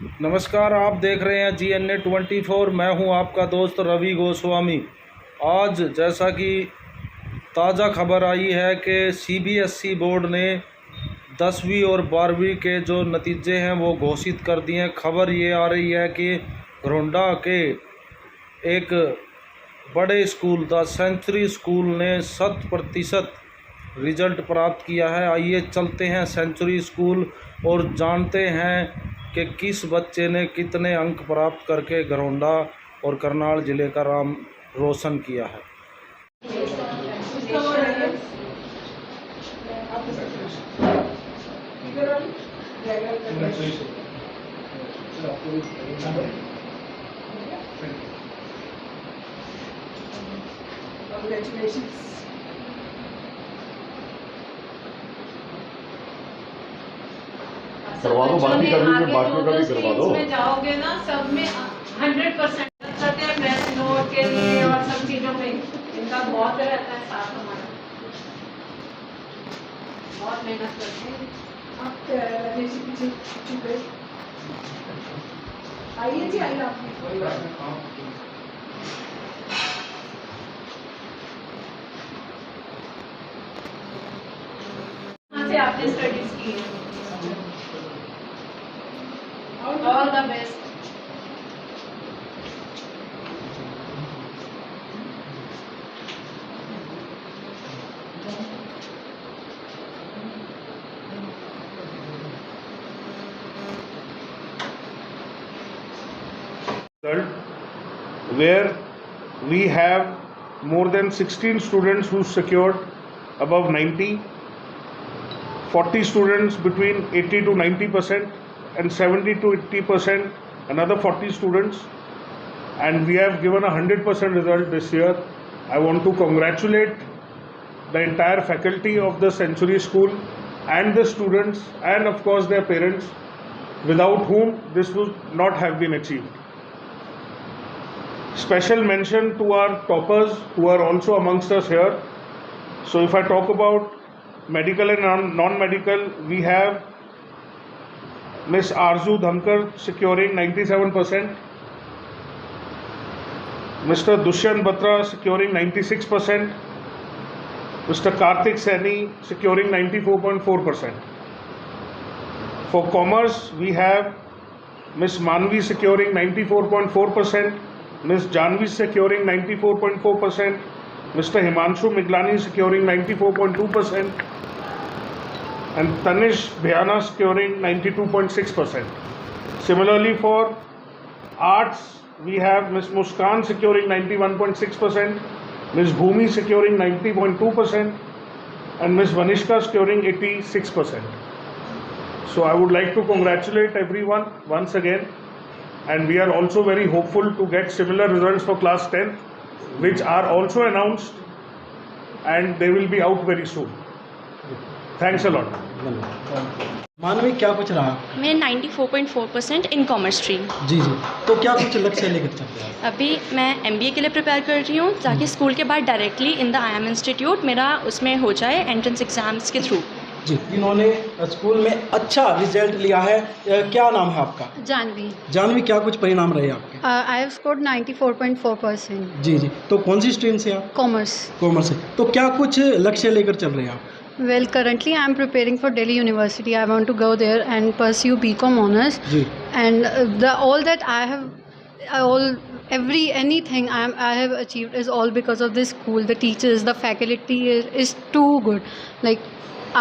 नमस्कार, आप देख रहे हैं GNA 24। मैं हूं आपका दोस्त रवि गोस्वामी। आज जैसा कि ताज़ा खबर आई है कि CBSE बोर्ड ने 10वीं और 12वीं के जो नतीजे हैं वो घोषित कर दिए हैं। खबर ये आ रही है कि घरोंडा के एक बड़े स्कूल द सेंचुरी स्कूल ने 100% रिजल्ट प्राप्त किया है। आइए चलते हैं सेंचुरी स्कूल और जानते हैं कि किस बच्चे ने कितने अंक प्राप्त करके घरोंडा और करनाल ज़िले का नाम रोशन किया है। करवा दो, बाकी का भी करवा दो। में जाओगे ना, सब में 100% मैथ नोट के लिए और सब चीजों में इनका बहुत रहता है साथ। हमारा बहुत मेहनत करते हैं। आइए जी, आइए आप। कहाँ से आपने स्टडीज की है? All the best. Where we have more than 16 students who secured above 90, 40 students between 80 to 90%, and 70 to 80% another 40 students, and we have given a 100% result this year. I want to congratulate the entire faculty of the Century School and the students and of course their parents, without whom this would not have been achieved. Special mention to our toppers who are also amongst us here. So if I talk about medical and non-medical, we have Miss Arzu Dhankar securing 97%, Mr. Dushyant Batra securing 96%, Mr. Karthik Saini securing 94.4%. For commerce, we have Miss Manvi securing 94.4%, Ms. Janvi securing 94.4%, Mr. Himanshu Miglani securing 94.2%, and Tanish Bhyana securing 92.6%. Similarly, for arts, we have Ms. Muskan securing 91.6%, Ms. Bhumi securing 90.2%, and Ms. Vanishka securing 86%. So I would like to congratulate everyone once again. And we are also very hopeful to get similar results for class 10th, which are also announced, and they will be out very soon. Thanks a lot. मानवी, क्या कुछ रहा? मैं 94.4% in commerce stream. जी जी, तो क्या कुछ लक्ष्य लेकर चल रहे हैं? अभी मैं MBA के लिए प्रिपेयर कर रही हूँ ताकि स्कूल के बाद directly in the IIM institute मेरा उसमें हो जाए एंट्रेंस एग्जाम्स के थ्रू। जी, इन्होंने स्कूल में अच्छा रिजल्ट लिया है। क्या नाम है आपका? जानवी। जानवी, क्या कुछ परिणाम रहे आपके? I have scored 94.4%। जी जी, तो कौन सी स्ट्रीम से आप? कॉमर्स। कॉमर्स से। तो क्या कुछ लक्ष्य लेकर चल रहे हैं आप? Well, currently I am preparing for Delhi University. I want to go there and pursue BCom honors. Ji. And all that I have, anything I have achieved is all because of this school. The teachers, the faculty is too good. Like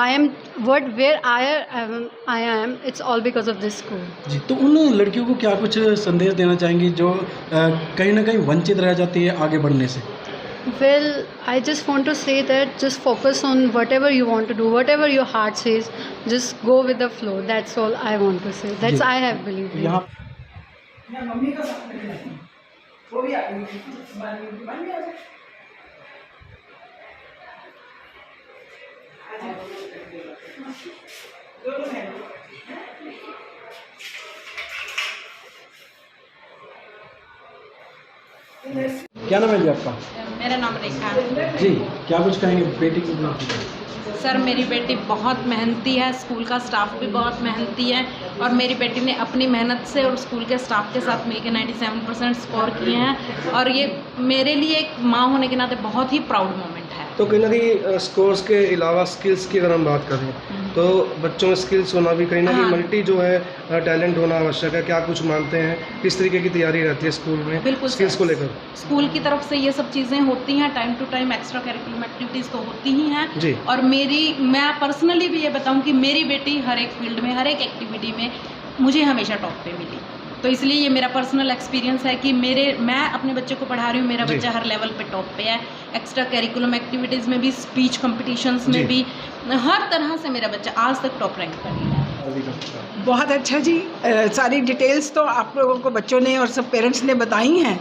I am where I am. It's all because of this school. जी, तो उन लड़कियों को क्या कुछ संदेश देना चाहेंगी जो कहीं ना कहीं वंचित रह जाती है आगे बढ़ने से? Well, I just want to say that just focus on whatever you want to do, whatever your heart says, just go with the flow. That's all I want to say. That's I have believed in. यहाँ mummy का साथ में वो भी आ गई, बन गया। क्या नाम है जी आपका? मेरा नाम रेखा है। जी, क्या कुछ कहेंगे बेटी की? सर मेरी बेटी बहुत मेहनती है, स्कूल का स्टाफ भी बहुत मेहनती है और मेरी बेटी ने अपनी मेहनत से और स्कूल के स्टाफ के साथ मिलकर 97% स्कोर किए हैं और ये मेरे लिए एक माँ होने के नाते बहुत ही प्राउड मोमेंट है। तो कहीं ना कहीं स्कोर्स के अलावा स्किल्स की अगर हम बात करें तो बच्चों में स्किल्स होना भी कहीं ना कहीं मल्टी जो है टैलेंट होना आवश्यक है। क्या कुछ मानते हैं, किस तरीके की तैयारी रहती है स्कूल में बिल्कुल स्किल्स को लेकर? स्कूल की तरफ से ये सब चीज़ें होती हैं, time to time extra curriculum activities तो होती ही हैं जी। और मैं पर्सनली भी ये बताऊं कि मेरी बेटी हर एक फील्ड में, हर एक एक्टिविटी में मुझे हमेशा टॉप पे मिली। तो इसलिए ये मेरा पर्सनल एक्सपीरियंस है कि मैं अपने बच्चे को पढ़ा रही हूँ, मेरा बच्चा हर लेवल पे टॉप पे है। एक्स्ट्रा करिकुलम एक्टिविटीज़ में भी, स्पीच कॉम्पिटिशन्स में भी, हर तरह से मेरा बच्चा आज तक टॉप रैंक पर ही है। बहुत अच्छा जी। सारी डिटेल्स तो आप लोगों को बच्चों ने और सब पेरेंट्स ने बताई हैं,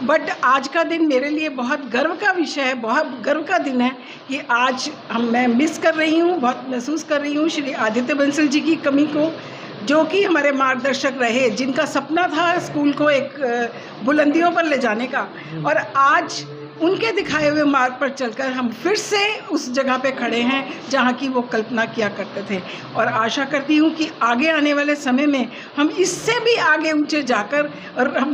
बट आज का दिन मेरे लिए बहुत गर्व का विषय है, बहुत गर्व का दिन है कि आज मैं मिस कर रही हूँ, बहुत महसूस कर रही हूँ श्री आदित्य बंसल जी की कमी को, जो कि हमारे मार्गदर्शक रहे, जिनका सपना था स्कूल को एक बुलंदियों पर ले जाने का, और आज उनके दिखाए हुए मार्ग पर चलकर हम फिर से उस जगह पे खड़े हैं जहाँ की वो कल्पना किया करते थे। और आशा करती हूँ कि आगे आने वाले समय में हम इससे भी आगे ऊंचे जाकर, और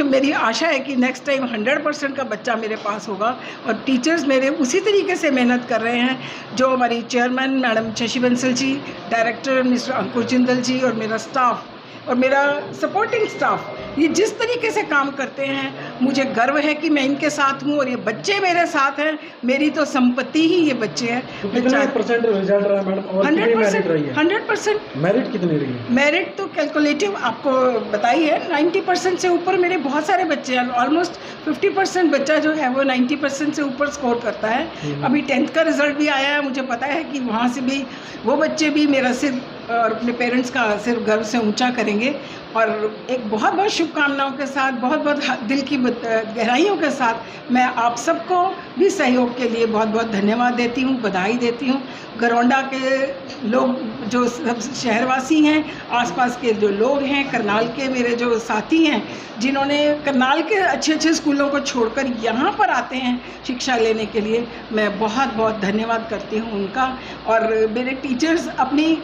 मेरी आशा है कि नेक्स्ट टाइम 100% का बच्चा मेरे पास होगा और टीचर्स मेरे उसी तरीके से मेहनत कर रहे हैं जो हमारी chairman madam Shashi Bansal ji, director mister अंकुर जिंदल जी और मेरा स्टाफ और मेरा सपोर्टिंग स्टाफ ये जिस तरीके से काम करते हैं, मुझे गर्व है कि मैं इनके साथ हूँ और ये बच्चे मेरे साथ हैं। मेरी तो संपत्ति ही ये बच्चे हैं। कितना % रिजल्ट रहा मैडम और कितनी मेरिट रही है? 100%। मेरिट कितनी रही है? मेरिट तो कैलकुलेटिव आपको बताई है, 90% से ऊपर मेरे बहुत सारे बच्चे हैं। ऑलमोस्ट 50% बच्चा जो है वो 90% से ऊपर स्कोर करता है। अभी 10th का रिजल्ट भी आया है, मुझे पता है कि वहाँ से भी वो बच्चे भी मेरा सिर और अपने पेरेंट्स का सिर गर्व से ऊंचा करेंगे। और एक बहुत बहुत शुभकामनाओं के साथ, बहुत बहुत दिल की गहराइयों के साथ मैं आप सबको भी सहयोग के लिए बहुत बहुत धन्यवाद देती हूँ, बधाई देती हूँ। गरौंडा के लोग जो सब शहरवासी हैं, आसपास के जो लोग हैं, करनाल के मेरे जो साथी हैं जिन्होंने करनाल के अच्छे अच्छे स्कूलों को छोड़कर यहाँ पर आते हैं शिक्षा लेने के लिए, मैं बहुत बहुत धन्यवाद करती हूँ उनका। और मेरे टीचर्स अपनी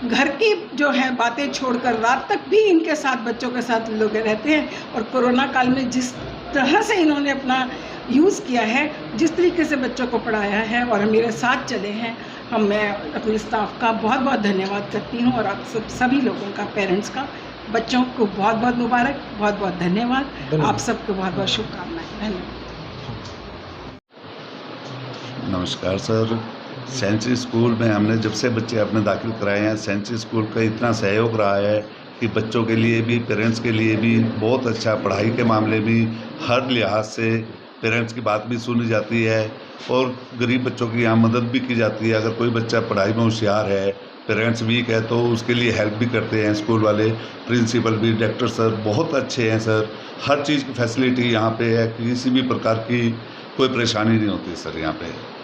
घर की जो है बातें छोड़कर रात तक भी इनके साथ, बच्चों के साथ लोग रहते हैं। और कोरोना काल में जिस तरह से इन्होंने अपना यूज़ किया है, जिस तरीके से बच्चों को पढ़ाया है और मेरे साथ चले हैं, मैं अपने स्टाफ का बहुत बहुत धन्यवाद करती हूँ। और आप सभी लोगों का, पेरेंट्स का, बच्चों को बहुत बहुत मुबारक, बहुत बहुत धन्यवाद। आप सबको बहुत बहुत शुभकामनाएं। धन्यवाद। नमस्कार सर। सेंचुरी स्कूल में हमने जब से बच्चे अपने दाखिल कराए हैं, सेंचुरी स्कूल का इतना सहयोग रहा है कि बच्चों के लिए भी, पेरेंट्स के लिए भी बहुत अच्छा, पढ़ाई के मामले में हर लिहाज से पेरेंट्स की बात भी सुनी जाती है और गरीब बच्चों की यहाँ मदद भी की जाती है। अगर कोई बच्चा पढ़ाई में होशियार है, पेरेंट्स वीक है, तो उसके लिए हेल्प भी करते हैं स्कूल वाले। प्रिंसिपल भी, डायरेक्टर सर बहुत अच्छे हैं सर। हर चीज़ की फैसिलिटी यहाँ पे है, किसी भी प्रकार की कोई परेशानी नहीं होती सर। यहाँ पे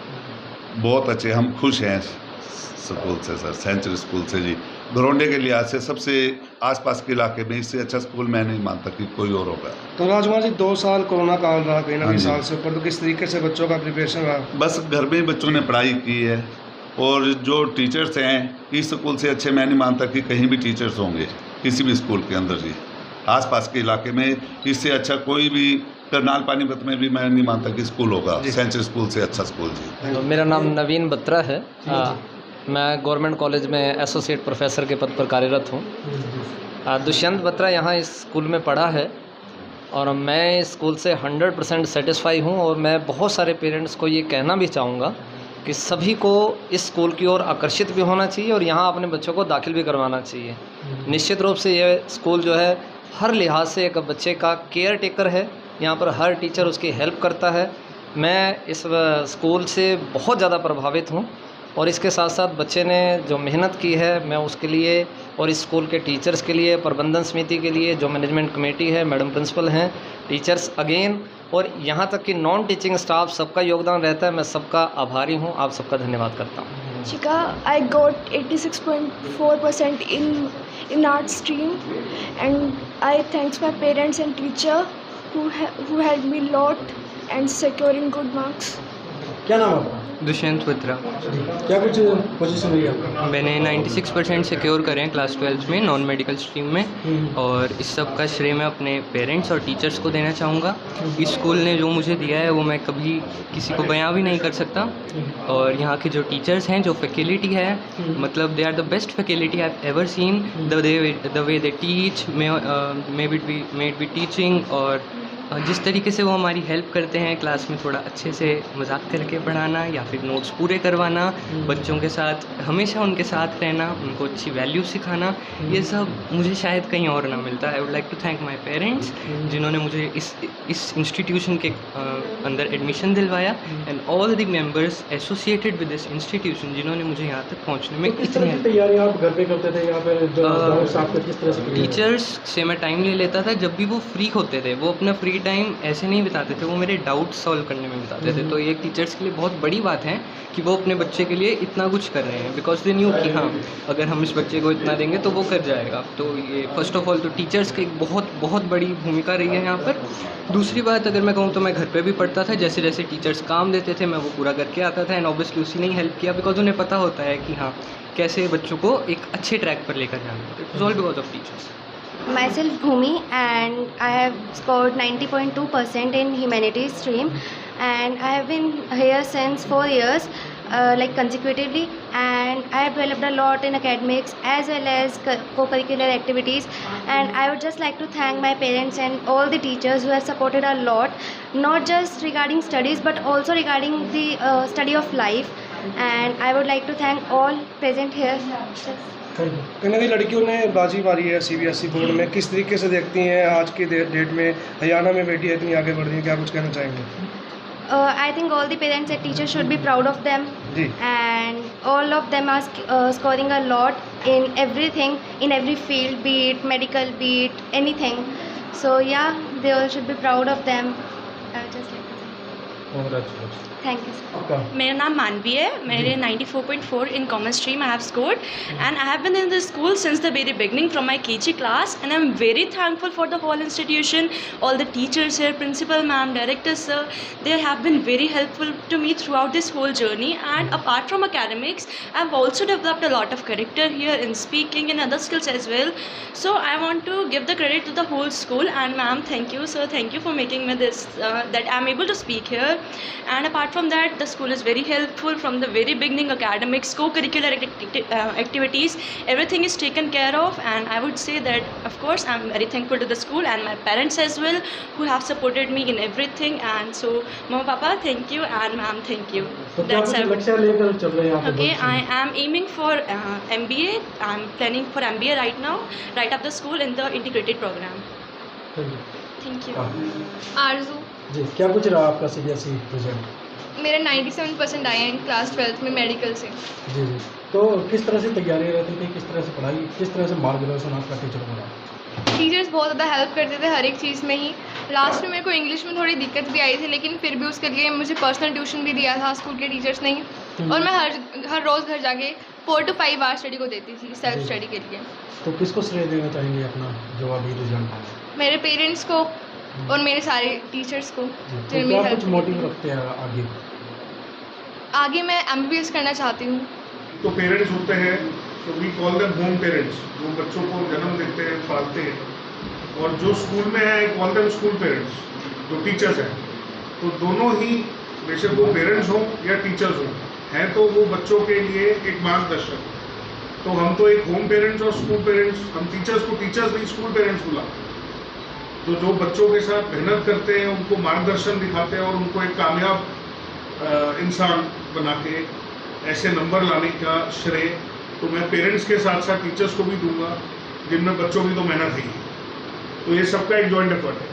बहुत अच्छे, हम खुश हैं स्कूल से सर, सेंचुरी स्कूल से जी। गरौंडे के लिहाज से सबसे आसपास के इलाके में इससे अच्छा स्कूल मैं नहीं मानता कि कोई और होगा। तो राजकुमार जी 2 साल कोरोना काल रहा, कहीं ना कहीं साल से ऊपर, तो किस तरीके से बच्चों का प्रिपरेशन रहा? बस घर में ही बच्चों ने पढ़ाई की है और जो टीचर्स हैं इस स्कूल से अच्छे मैं नहीं मानता कि कहीं भी टीचर्स होंगे किसी भी स्कूल के अंदर जी। आसपास के इलाके में इससे अच्छा कोई भी, करनाल पानीपत में भी मैं नहीं मानता कि स्कूल होगा सेंचुरी स्कूल से अच्छा स्कूल जी। मेरा नाम नवीन बत्रा है। मैं गवर्नमेंट कॉलेज में एसोसिएट प्रोफेसर के पद पर कार्यरत हूँ। दुष्यंत बत्रा यहाँ इस स्कूल में पढ़ा है और मैं इस स्कूल से 100% सेटिस्फाई हूँ। और मैं बहुत सारे पेरेंट्स को ये कहना भी चाहूँगा कि सभी को इस स्कूल की ओर आकर्षित भी होना चाहिए और यहाँ अपने बच्चों को दाखिल भी करवाना चाहिए। निश्चित रूप से ये स्कूल जो है हर लिहाज से एक बच्चे का केयर टेकर है। यहाँ पर हर टीचर उसकी हेल्प करता है। मैं इस स्कूल से बहुत ज़्यादा प्रभावित हूँ और इसके साथ साथ बच्चे ने जो मेहनत की है, मैं उसके लिए और इस स्कूल के टीचर्स के लिए, प्रबंधन समिति के लिए, जो मैनेजमेंट कमेटी है, मैडम प्रिंसिपल हैं, टीचर्स अगेन, और यहाँ तक कि नॉन टीचिंग स्टाफ, सबका योगदान रहता है। मैं सबका आभारी हूँ, आप सबका धन्यवाद करता हूँ। Chika, I got 86.4% in art stream, and I thanks my parents and teacher who helped me a lot and securing good marks. क्या नाम है आपका? दुष्यंत बत्रा। क्या कुछ पोजीशन रही है आपका? मैंने 96% सिक्योर करे हैं क्लास 12 में नॉन मेडिकल स्ट्रीम में, और इस सब का श्रेय मैं अपने पेरेंट्स और टीचर्स को देना चाहूँगा। इस स्कूल ने जो मुझे दिया है वो मैं कभी किसी को बयां भी नहीं कर सकता। और यहाँ के जो टीचर्स हैं, जो फैकल्टी है, मतलब they are the best faculty I have ever seen. The way they teach, maybe teaching, और जिस तरीके से वो हमारी हेल्प करते हैं क्लास में थोड़ा अच्छे से मजाक करके पढ़ाना या फिर नोट्स पूरे करवाना, बच्चों के साथ हमेशा उनके साथ रहना, उनको अच्छी वैल्यू सिखाना, ये सब मुझे शायद कहीं और ना मिलता। I would like to thank my parents जिन्होंने मुझे इस इंस्टीट्यूशन के अंदर एडमिशन दिलवाया, and all the members associated with this institution जिन्होंने मुझे यहाँ तक पहुँचने में इतनी हेल्प। तैयारी आप घर पे करते थे या फिर किस तरह से? टीचर्स से मैं टाइम ले लेता था जब भी वो फ्री होते थे। वो अपना फ्री टाइम ऐसे नहीं बिताते थे, वो मेरे डाउट सॉल्व करने में बिताते थे। तो ये टीचर्स के लिए बहुत बड़ी बात है कि वो अपने बच्चे के लिए इतना कुछ कर रहे हैं, बिकॉज दे न्यू कि हाँ अगर हम इस बच्चे को इतना देंगे तो वो कर जाएगा। तो ये फर्स्ट ऑफ ऑल तो टीचर्स की एक बहुत बड़ी भूमिका रही है यहाँ पर। दूसरी बात अगर मैं कहूँ तो मैं घर पे भी पढ़ता था, जैसे जैसे टीचर्स काम देते थे मैं वो पूरा करके आता था, एंड ऑब्वियसली उसी ने ही हेल्प किया, बिकॉज उन्हें पता होता है कि हाँ कैसे बच्चों को एक अच्छे ट्रैक पर लेकर जाना। It was all because of teachers. Myself Bhumi, and I have scored 90.2% in humanities stream, and I have been here since 4 years, like consecutively, and I have developed a lot in academics as well as co-curricular activities, and I would just like to thank my parents and all the teachers who have supported a lot, not just regarding studies but also regarding the study of life, and I would like to thank all present here. कहीं ना कहीं लड़कियों ने बाजी मारी है CBSE board में, किस तरीके से देखती हैं आज की डेट में हरियाणा में बेटियाँ इतनी आगे बढ़ रही हैं, क्या कुछ कहना चाहेंगे? I think all the parents and teachers should be proud of them, and all of them are scoring a lot in everything, in every field, be it medical, be it anything. So yeah, they all should be proud of them. I would just like to say. Congratulations. Thank you, sir. मेरा नाम मानवी है। मेरे 94.4 in common stream I have scored, and I have been in the school since the very beginning from my KG class, and I'm very thankful for the whole institution, all the teachers here, principal ma'am, director sir. They have been very helpful to me throughout this whole journey, and apart from academics I've also developed a lot of character here in speaking and other skills as well. So I want to give the credit to the whole school, and ma'am, thank you sir, thank you for making me this that I'm able to speak here. And apart from that, the school is very helpful from the very beginning. Academics, co-curricular activities, everything is taken care of, and I would say that of course I'm very thankful to the school and my parents as well, who have supported me in everything. And so mama, papa, thank you, and ma'am, thank you. That's everything. Okay, I am aiming for MBA. I'm planning for MBA right now, right after school in the integrated program. Thank you. आरजू जी, क्या कुछ रहा आपका CBSE result? मेरे 97% आए हैं class 12 में medical से। जी जी, तो किस तरह से तैयारी रहती थी, किस तरह से पढ़ाई, किस तरह से मार्गदर्शन आपका टीचर को रहा? टीचर्स बहुत ज़्यादा हेल्प करते थे हर एक चीज़ में ही। लास्ट में मेरे को इंग्लिश में थोड़ी दिक्कत भी आई थी, लेकिन फिर भी उसके लिए मुझे पर्सनल ट्यूशन भी दिया था स्कूल के टीचर्स ने, और मैं हर रोज़ घर जाके 4 to 5 आवर्स स्टडी को देती थी, सेल्फ स्टडी के लिए। तो किसको श्रेय देना चाहेंगे अपना जो अभी रिजल्ट? मेरे पेरेंट्स को और मेरे सारे टीचर्स को, तो क्या कुछ मोटिव रखते हैं आगे मैं MBBS करना चाहती हूँ। तो पेरेंट्स होते हैं, तो we call them home parents, जो बच्चों को जन्म देते हैं, पालते हैं, और जो स्कूल में है कॉल देम स्कूल पेरेंट्स, जो टीचर्स हैं। तो दोनों ही बेशक वो पेरेंट्स हों या टीचर्स हों, हैं तो वो बच्चों के लिए एक मार्गदर्शक। तो हम तो एक होम पेरेंट्स और स्कूल पेरेंट्स, हम टीचर्स को टीचर्स नहीं स्कूल पेरेंट्स बुलाते। तो जो बच्चों के साथ मेहनत करते हैं, उनको मार्गदर्शन दिखाते हैं और उनको एक कामयाब इंसान बना के ऐसे नंबर लाने का श्रेय तो मैं पेरेंट्स के साथ साथ टीचर्स को भी दूंगा, जिनमें बच्चों की तो मेहनत है। तो ये सबका एक जॉइंट एफर्ट है।